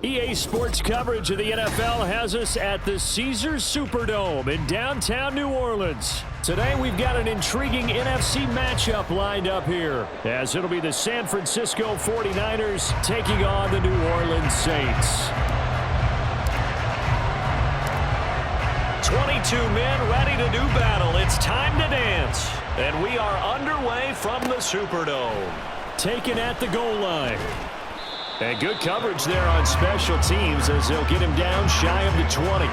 EA Sports coverage of the NFL has us at the Caesars Superdome in downtown New Orleans. Today we've got an intriguing NFC matchup lined up here, as it'll be the San Francisco 49ers taking on the New Orleans Saints. 22 men ready to do battle. It's time to dance. And we are underway from the Superdome. Taken at the goal line. And good coverage there on special teams as they'll get him down shy of the 20.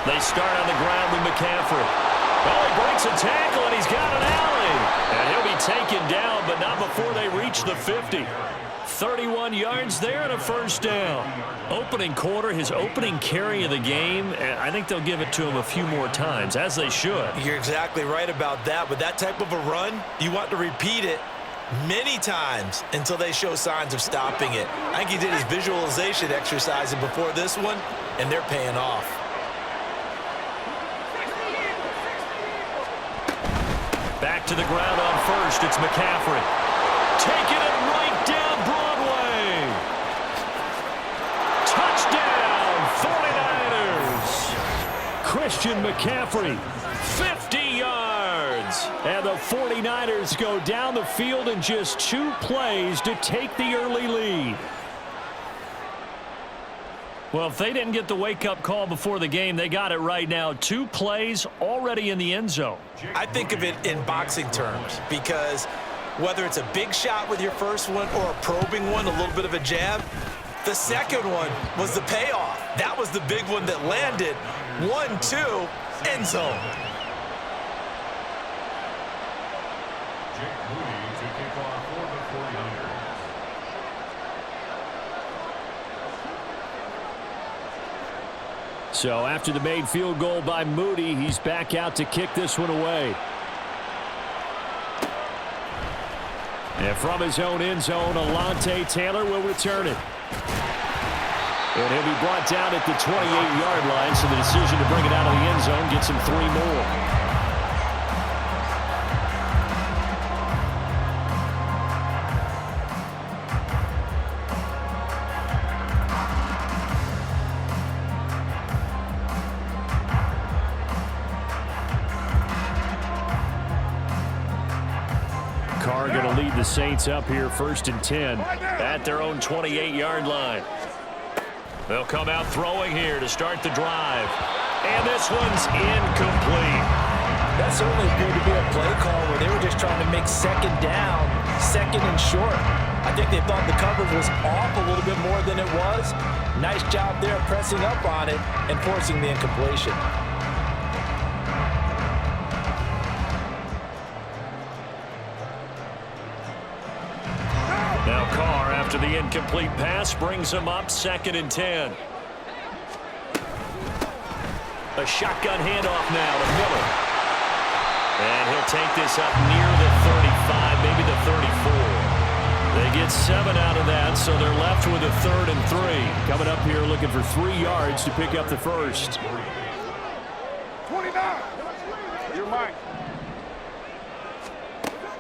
They start on the ground with McCaffrey. Oh, he breaks a tackle, and he's got an alley. And he'll be taken down, but not before they reach the 50. 31 yards there and a first down. Opening quarter, his opening carry of the game, and I think they'll give it to him a few more times, as they should. You're exactly right about that. With that type of a run, you want to repeat it many times until they show signs of stopping it. I think he did his visualization exercise before this one, and they're paying off. Back to the ground on first. It's McCaffrey. Taking it right down Broadway. Touchdown, 49ers. Christian McCaffrey, 50 yards. And the 49ers go down the field in just 2 plays to take the early lead. Well, if they didn't get the wake-up call before the game, they got it right now. 2 plays already in the end zone. I think of it in boxing terms because whether it's a big shot with your first one or a probing one, a little bit of a jab, the second one was the payoff. That was the big one that landed. 1-2, end zone. So after the made field goal by Moody, he's back out to kick this one away. And from his own end zone, Alontae Taylor will return it. And he'll be brought down at the 28-yard line, so the decision to bring it out of the end zone gets him 3 more. Carr going to lead the Saints up here 1st and 10 at their own 28-yard line. They'll come out throwing here to start the drive. And this one's incomplete. That certainly appeared to be a play call where they were just trying to make second down, second and short. I think they thought the coverage was off a little bit more than it was. Nice job there pressing up on it and forcing the incompletion. Now Carr, after the incomplete pass, brings him up 2nd and 10. A shotgun handoff now to Miller. And he'll take this up near the 35, maybe the 34. They get 7 out of that, so they're left with a 3rd and 3. Coming up here looking for 3 yards to pick up the first. 29. Your mic.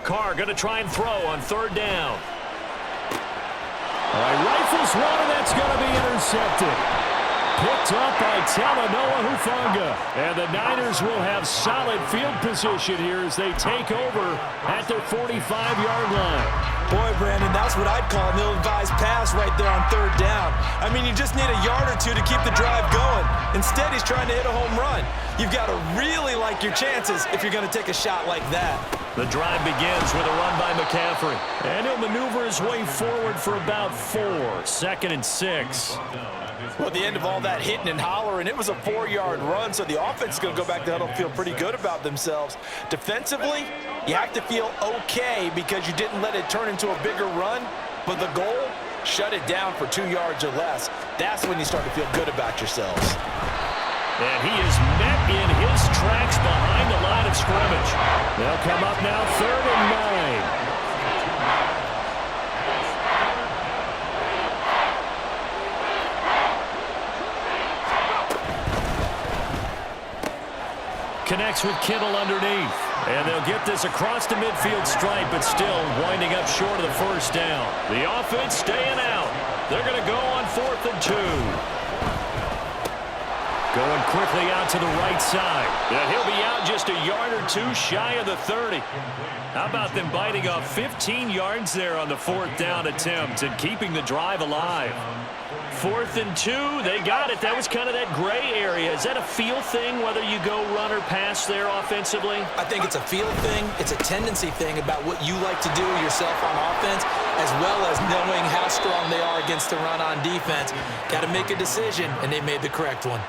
Carr going to try and throw on 3rd down. All right, rifles one, and that's going to be intercepted. Picked up by Talanoa Hufanga. And the Niners will have solid field position here as they take over at their 45-yard line. Boy, Brandon, that's what I'd call an ill-advised pass right there on 3rd down. I mean, you just need a yard or 2 to keep the drive going. Instead, he's trying to hit a home run. You've got to really like your chances if you're going to take a shot like that. The drive begins with a run by McCaffrey. And he'll maneuver his way forward for about 4. 2nd and 6. Well, at the end of all that hitting and hollering, it was a 4-yard run, so the offense is going to go back to huddle and feel pretty good about themselves. Defensively, you have to feel okay because you didn't let it turn into a bigger run, but the goal, shut it down for 2 yards or less. That's when you start to feel good about yourselves. And he is met in his tracks behind the line of scrimmage. They'll come up now 3rd and 9. Connects with Kittle underneath. And they'll get this across the midfield stripe, but still winding up short of the first down. The offense staying out. They're going to go on 4th and 2. Going quickly out to the right side. And he'll be out just a yard or two shy of the 30. How about them biting off 15 yards there on the 4th down attempt and keeping the drive alive? 4th and 2, they got it. That was kind of that gray area. Is that a feel thing, whether you go run or pass there offensively? I think it's a feel thing. It's a tendency thing about what you like to do yourself on offense, as well as knowing how strong they are against the run on defense. Got to make a decision, and they made the correct one.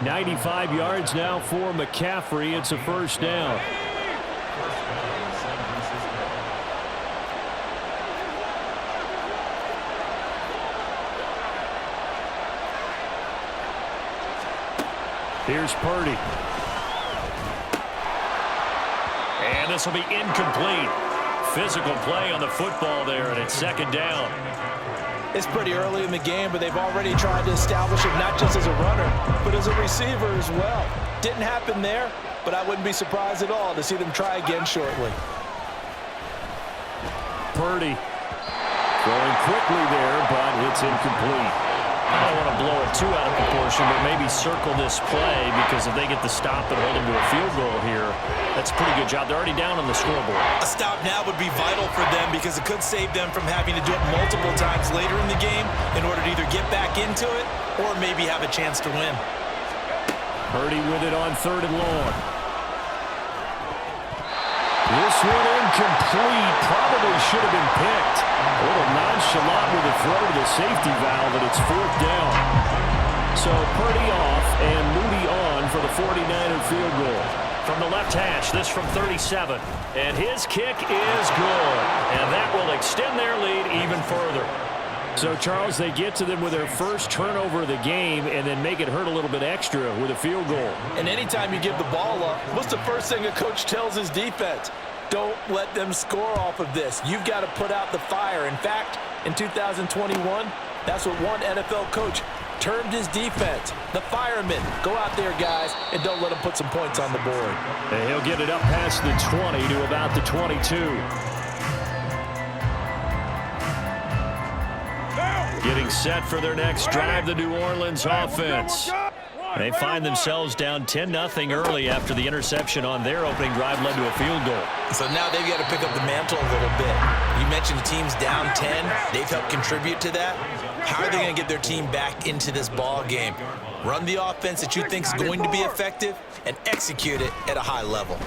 95 yards now for McCaffrey. It's a first down. Here's Purdy. And this will be incomplete. Physical play on the football there, and it's 2nd down. It's pretty early in the game, but they've already tried to establish it not just as a runner, but as a receiver as well. Didn't happen there, but I wouldn't be surprised at all to see them try again shortly. Purdy throwing quickly there, but it's incomplete. I don't want to blow it too out of proportion, but maybe circle this play, because if they get the stop and hold them to a field goal here, that's a pretty good job. They're already down on the scoreboard. A stop now would be vital for them, because it could save them from having to do it multiple times later in the game in order to either get back into it or maybe have a chance to win. Purdy with it on 3rd and long. This one incomplete. Probably should have been picked. A little nonchalant with a throw to the safety valve, and it's 4th down. So Purdy off and Moody on for the 49er field goal. From the left hash, this from 37. And his kick is good. And that will extend their lead even further. So, Charles, they get to them with their first turnover of the game and then make it hurt a little bit extra with a field goal. And anytime you give the ball up, what's the first thing a coach tells his defense? Don't let them score off of this. You've got to put out the fire. In fact, in 2021, that's what one NFL coach termed his defense, the firemen. Go out there, guys, and don't let them put some points on the board. And he'll get it up past the 20 to about the 22. Getting set for their next drive, the New Orleans offense. They find themselves down 10-0 early after the interception on their opening drive led to a field goal. So now they've got to pick up the mantle a little bit. You mentioned the team's down 10. They've helped contribute to that. How are they going to get their team back into this ball game? Run the offense that you think is going to be effective and execute it at a high level.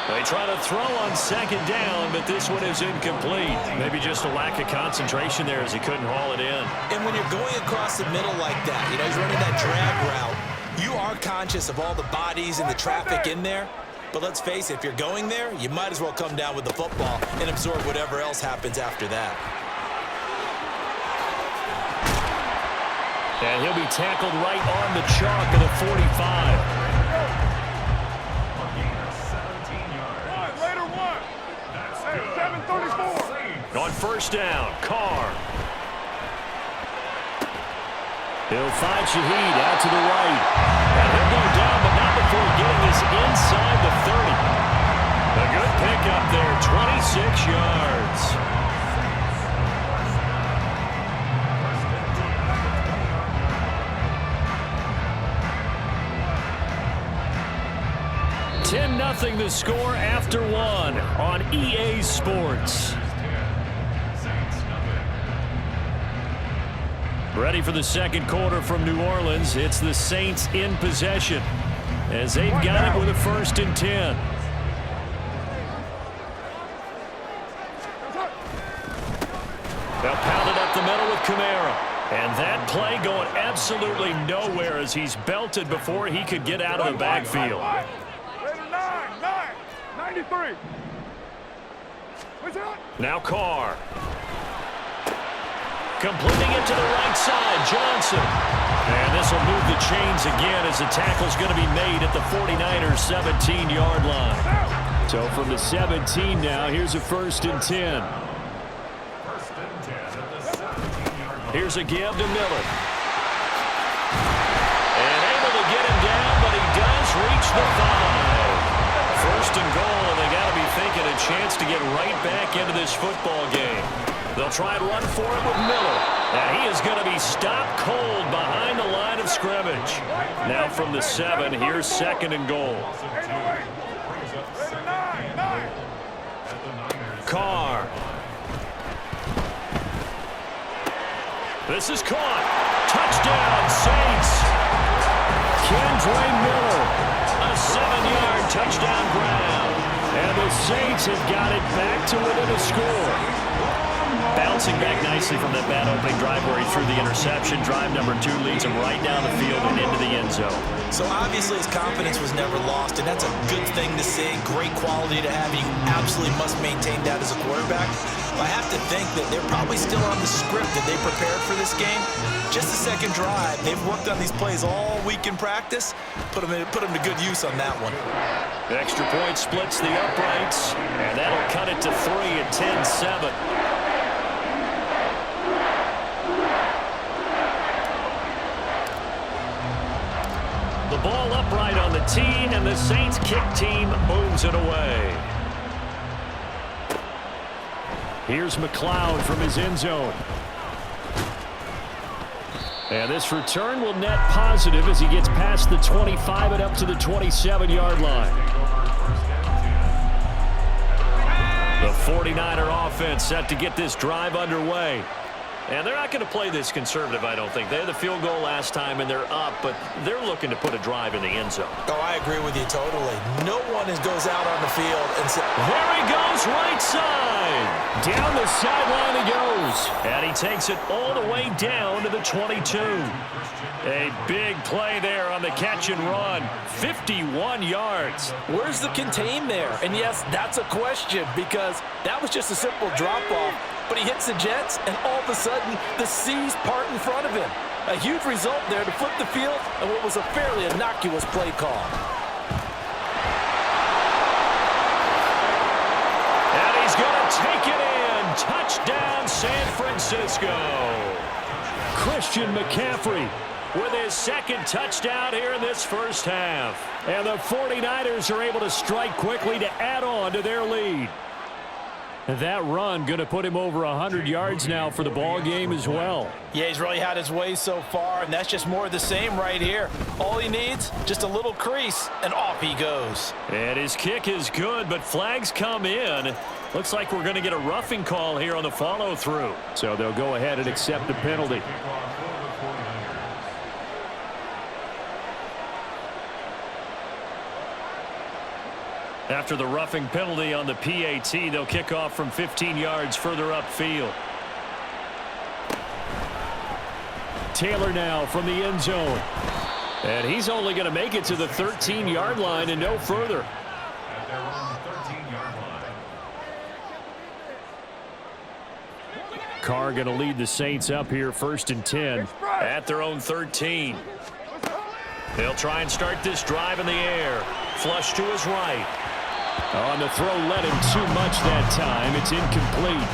They try to throw on 2nd down, but this one is incomplete. Maybe just a lack of concentration there as he couldn't haul it in. And when you're going across the middle like that, you know, he's running that drag route, you are conscious of all the bodies and the traffic in there. But let's face it, if you're going there, you might as well come down with the football and absorb whatever else happens after that. And he'll be tackled right on the chalk of the 45. On 1st down, Carr. He'll find Shaheed out to the right. And he'll go down, but not before getting this inside the 30. A good pickup there, 26 yards. Nothing the score after one on EA Sports. Ready for the 2nd quarter from New Orleans. It's the Saints in possession as they've got it with a 1st and 10. They'll pound it up the middle with Kamara. And that play going absolutely nowhere as he's belted before he could get out of the backfield. 93. Now Carr. Completing it to the right side, Johnson. And this will move the chains again as the tackle's going to be made at the 49ers 17-yard line. So from the 17 now, here's a 1st and 10. Here's a give to Miller. And able to get him down, but he does the 5. First and goal, and they got to be thinking a chance to get right back into this football game. They'll try and run for it with Miller. And he is going to be stopped cold behind the line of scrimmage. Now from the 7, here's second and goal. Carr. This is caught. Touchdown, Saints. Kendre Miller. A 7-yard touchdown grab. And the Saints have got it back to within a score. Bouncing back nicely from that bad opening drive where he threw the interception. Drive number 2 leads him right down the field and into the end zone. So obviously his confidence was never lost, and that's a good thing to see. Great quality to have. You absolutely must maintain that as a quarterback. But I have to think that they're probably still on the script that they prepared for this game. Just the second drive. They've worked on these plays all week in practice. Put them to good use on that one. The extra point splits the uprights, and that'll cut it to 3 at 10-7. The ball upright on the tee, and the Saints kick team moves it away. Here's McLeod from his end zone. And this return will net positive as he gets past the 25 and up to the 27-yard line. The 49er offense set to get this drive underway. And they're not going to play this conservative, I don't think. They had the field goal last time, and they're up, but they're looking to put a drive in the end zone. Oh, I agree with you totally. No one goes out on the field and says, there he goes, right side. Down the sideline he goes. And he takes it all the way down to the 22. A big play there on the catch and run. 51 yards. Where's the contain there? And yes, that's a question because that was just a simple drop-off. But he hits the Jets, and all of a sudden, the seas part in front of him. A huge result there to flip the field and what was a fairly innocuous play call. And he's going to take it in. Touchdown, San Francisco. Christian McCaffrey with his second touchdown here in this first half. And the 49ers are able to strike quickly to add on to their lead. That run going to put him over 100 yards now for the ball game as well. Yeah, he's really had his way so far, and that's just more of the same right here. All he needs, just a little crease, and off he goes. And his kick is good, but flags come in. Looks like we're going to get a roughing call here on the follow-through. So they'll go ahead and accept the penalty. After the roughing penalty on the PAT, they'll kick off from 15 yards further upfield. Taylor now from the end zone. And he's only going to make it to the 13-yard line and no further. Carr going to lead the Saints up here 1st and 10 at their own 13. They'll try and start this drive in the air. Flush to his right. On the throw, led him too much that time. It's incomplete.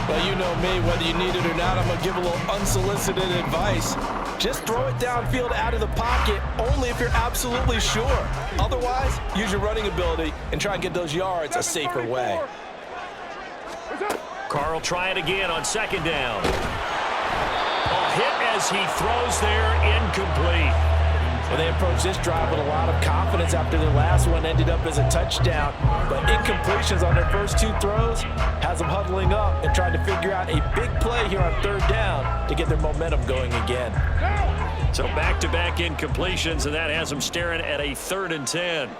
Well, you know me, whether you need it or not, I'm going to give a little unsolicited advice. Just throw it downfield out of the pocket, only if you're absolutely sure. Otherwise, use your running ability and try and get those yards a safer way. Carr will try it again on 2nd down. A hit as he throws there, incomplete. Well, they approached this drive with a lot of confidence after their last one ended up as a touchdown. But incompletions on their first 2 throws has them huddling up and trying to figure out a big play here on 3rd down to get their momentum going again. So back-to-back incompletions, and that has them staring at a 3rd and 10.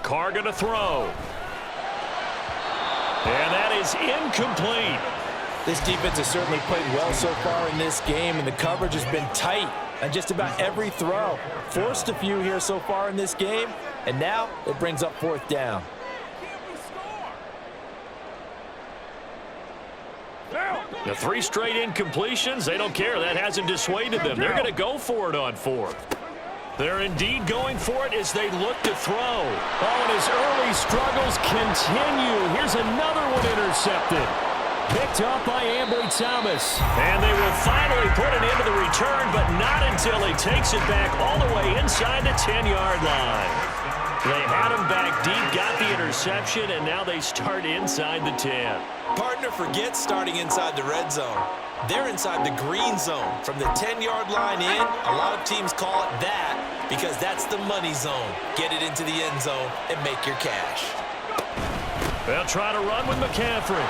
Carr going to throw. And that is incomplete. This defense has certainly played well so far in this game, and the coverage has been tight on just about every throw. Forced a few here so far in this game, and now it brings up 4th down. The 3 straight incompletions, they don't care. That hasn't dissuaded them. They're going to go for it on 4th. They're indeed going for it as they look to throw. Oh, and his early struggles continue. Here's another one intercepted. Picked up by Ambry Thomas. And they will finally put an end to the return, but not until he takes it back all the way inside the 10-yard line. They had him back deep, got the interception, and now they start inside the 10. Partner, forget starting inside the red zone. They're inside the green zone. From the 10-yard line in, a lot of teams call it that because that's the money zone. Get it into the end zone and make your cash. They'll try to run with McCaffrey.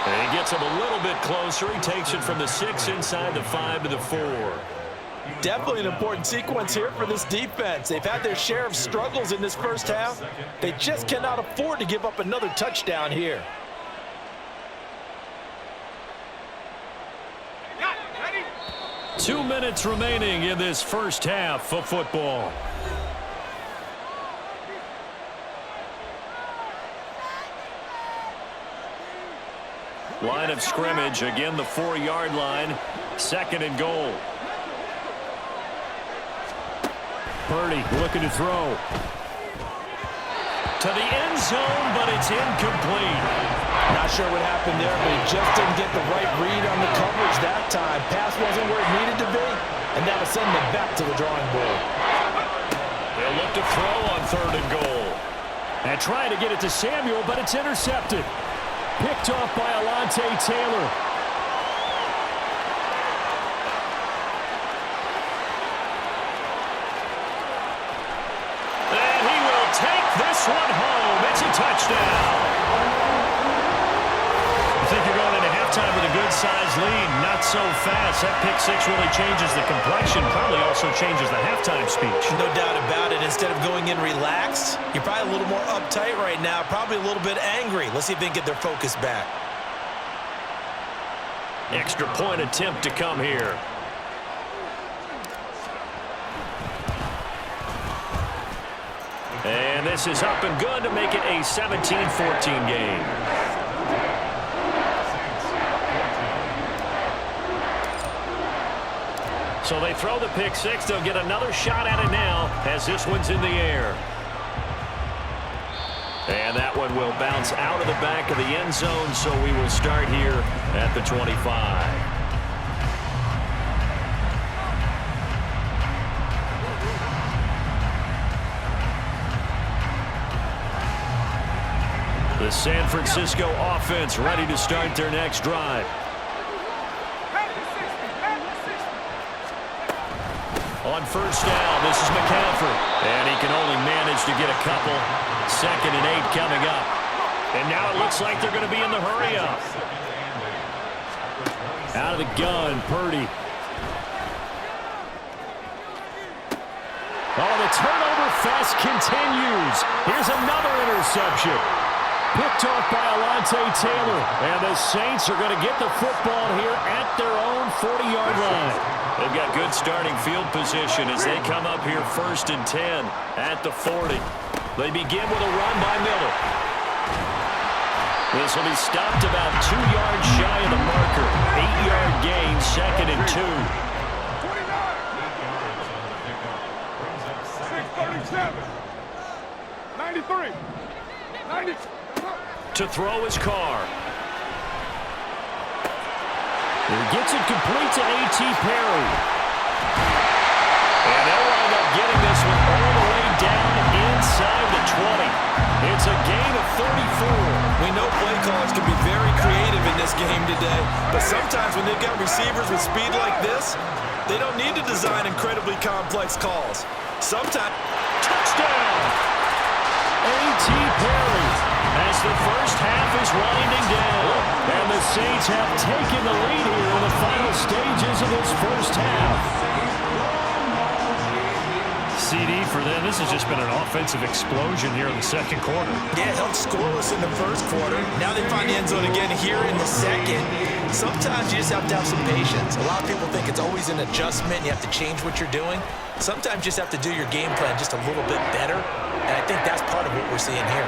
And he gets him a little bit closer. He takes it from the 6 inside the 5 to the 4. Definitely an important sequence here for this defense. They've had their share of struggles in this first half. They just cannot afford to give up another touchdown here. Ready? 2 minutes remaining in this first half of football. Line of scrimmage, again the 4-yard line, 2nd and goal. Purdy looking to throw. To the end zone, but it's incomplete. Not sure what happened there, but he just didn't get the right read on the coverage that time. Pass wasn't where it needed to be, and that'll send them back to the drawing board. They'll look to throw on 3rd and goal. And trying to get it to Samuel, but it's intercepted. Picked off by Alontae Taylor. And he will take this one home. It's a touchdown. You think you're going into halftime with a good-sized lead. Not so fast. That pick 6 really changes the complexion. Probably also changes the halftime speech. No doubt about it. Instead of going in relaxed, you're probably a little more uptight right now. Probably a little bit angry. Let's see if they can get their focus back. Extra point attempt to come here. And this is up and good to make it a 17-14 game. So they throw the pick 6. They'll get another shot at it now as this one's in the air. And that one will bounce out of the back of the end zone, so we will start here at the 25. The San Francisco offense ready to start their next drive. On first down, this is McCaffrey. And he can only manage to get a couple. 2nd and 8 coming up. And now it looks like they're going to be in the hurry up. Out of the gun, Purdy. Oh, the turnover fest continues. Here's another interception. Picked off by Alontae Taylor. And the Saints are going to get the football here at their own 40-yard line. They've got good starting field position as they come up here 1st and 10 at the 40. They begin with a run by Miller. This will be stopped about 2 yards shy of the marker. 8-yard gain, 2nd and 2. 637. 93. 90. To throw his car. He gets it complete to A.T. Perry. And they'll wind up getting this one all the way down inside the 20. It's a gain of 34. We know play callers can be very creative in this game today, but sometimes when they've got receivers with speed like this, they don't need to design incredibly complex calls. Sometimes... Touchdown! A.T. Perry as the first half is winding down. And the Saints have taken the lead here in the final stages of this first half. CD for them. This has just been an offensive explosion here in the 2nd quarter. Yeah, held scoreless in the 1st quarter. Now they find the end zone again here in the 2nd. Sometimes you just have to have some patience. A lot of people think it's always an adjustment. You have to change what you're doing. Sometimes you just have to do your game plan just a little bit better. And I think that's part of what we're seeing here.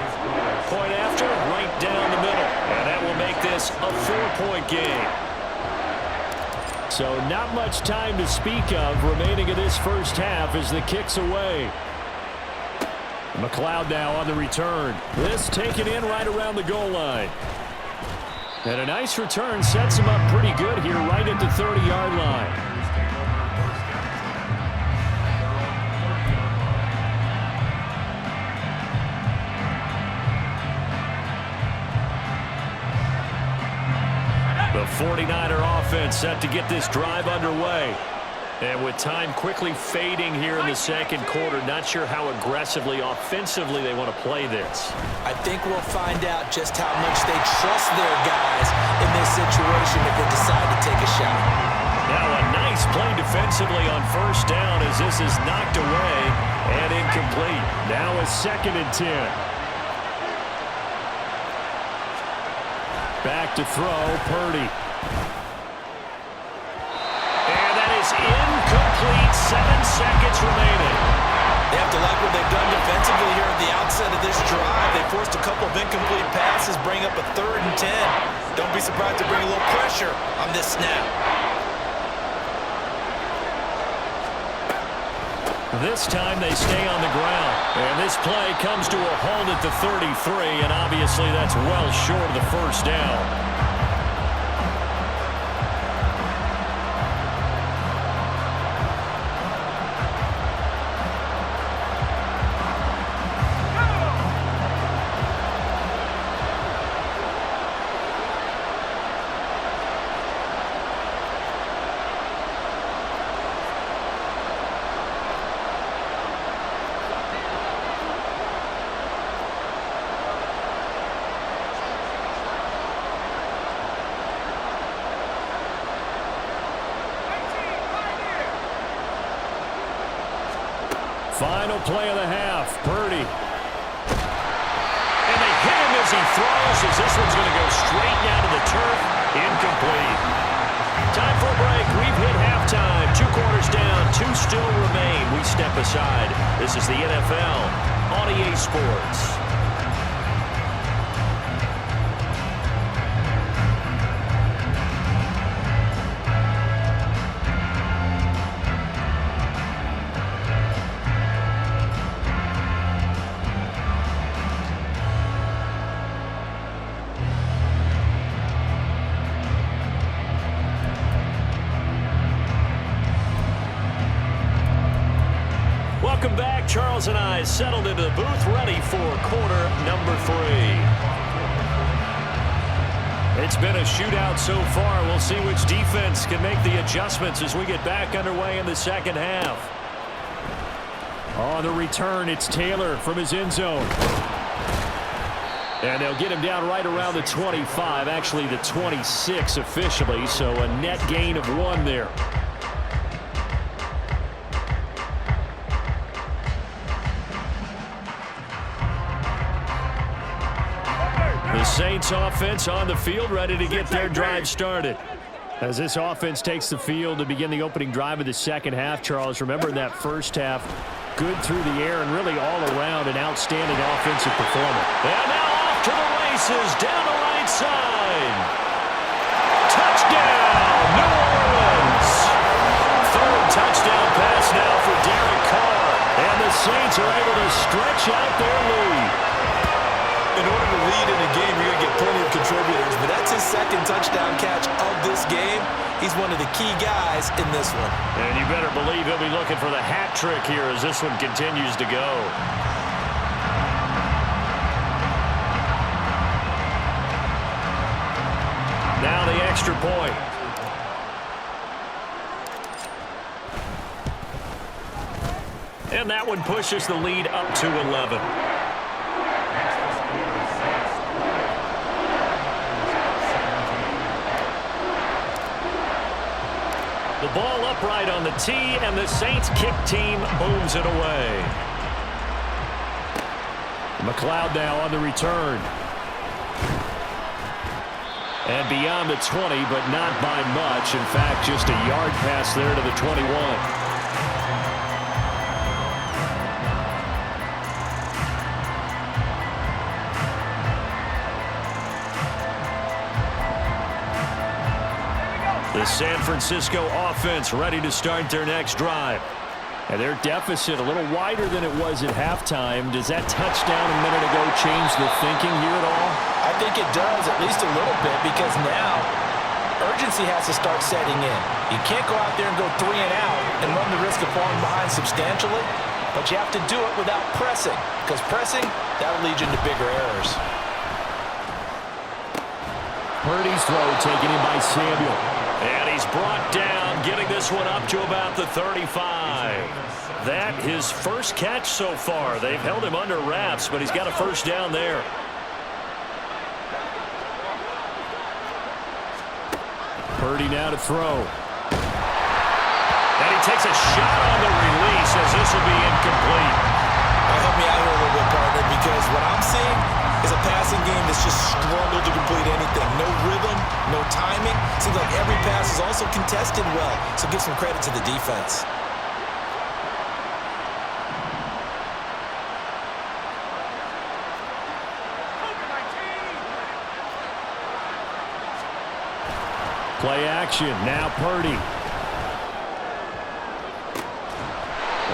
Point after, right down the middle. And that will make this a 4-point game. So not much time to speak of remaining in this first half as the kick's away. McLeod now on the return. This taken in right around the goal line. And a nice return sets him up pretty good here right at the 30-yard line. The 49er offense set to get this drive underway. And with time quickly fading here in the second quarter, not sure how aggressively, offensively they want to play this. I think we'll find out just how much they trust their guys in this situation if they decide to take a shot. Now a nice play defensively on first down as this is knocked away and incomplete. Now a 2nd and 10. Back to throw, Purdy. And that is incomplete, 7 seconds remaining. They have to like what they've done defensively here at the outset of this drive. They forced a couple of incomplete passes, bring up a 3rd and 10. Don't be surprised to bring a little pressure on this snap. This time they stay on the ground. And this play comes to a halt at the 33, and obviously that's well short of the first down. Final play of the half, Purdy. And they hit him as he throws, as this one's going to go straight down to the turf. Incomplete. Time for a break. We've hit halftime. 2 quarters down, 2 still remain. We step aside. This is the NFL on EA Sports. Welcome back. Charles and I settled into the booth, ready for quarter number 3. It's been a shootout so far. We'll see which defense can make the adjustments as we get back underway in the second half. On the return, it's Taylor from his end zone. And they'll get him down right around the 25, actually the 26 officially, so a net gain of 1 there. The Saints offense on the field, ready to get their drive started. As this offense takes the field to begin the opening drive of the second half, Charles, remember in that first half, good through the air and really all around an outstanding offensive performance. And now off to the races, down the right side. Touchdown, New Orleans. 3rd touchdown pass now for Derek Carr. And the Saints are able to stretch out their lead. In order to lead in a game, you're going to get plenty of contributors, but that's his 2nd touchdown catch of this game. He's one of the key guys in this one. And you better believe he'll be looking for the hat trick here as this one continues to go. Now the extra point. And that one pushes the lead up to 11. The ball upright on the tee, and the Saints kick team booms it away. McLeod now on the return. And beyond the 20, but not by much. In fact, just a yard pass there to the 21. The San Francisco offense ready to start their next drive. And their deficit a little wider than it was at halftime. Does that touchdown a minute ago change the thinking here at all? I think it does, at least a little bit, because now urgency has to start setting in. You can't go out there and go 3 and out and run the risk of falling behind substantially, but you have to do it without pressing, because pressing, that'll lead you into bigger errors. Purdy's throw taken in by Samuel. And he's brought down, getting this one up to about the 35. That his first catch so far. They've held him under wraps, but he's got a first down there. Purdy now to throw. And he takes a shot on the release as this will be incomplete. Help me out here a little bit, partner, because what I'm seeing is a passing game that's just struggled to complete anything. No rhythm, no timing. Seems like every pass is also contested well, so give some credit to the defense. Play action, now Purdy.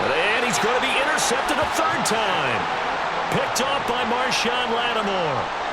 And he's going to be intercepted a third time. Picked off by Marshawn Lattimore.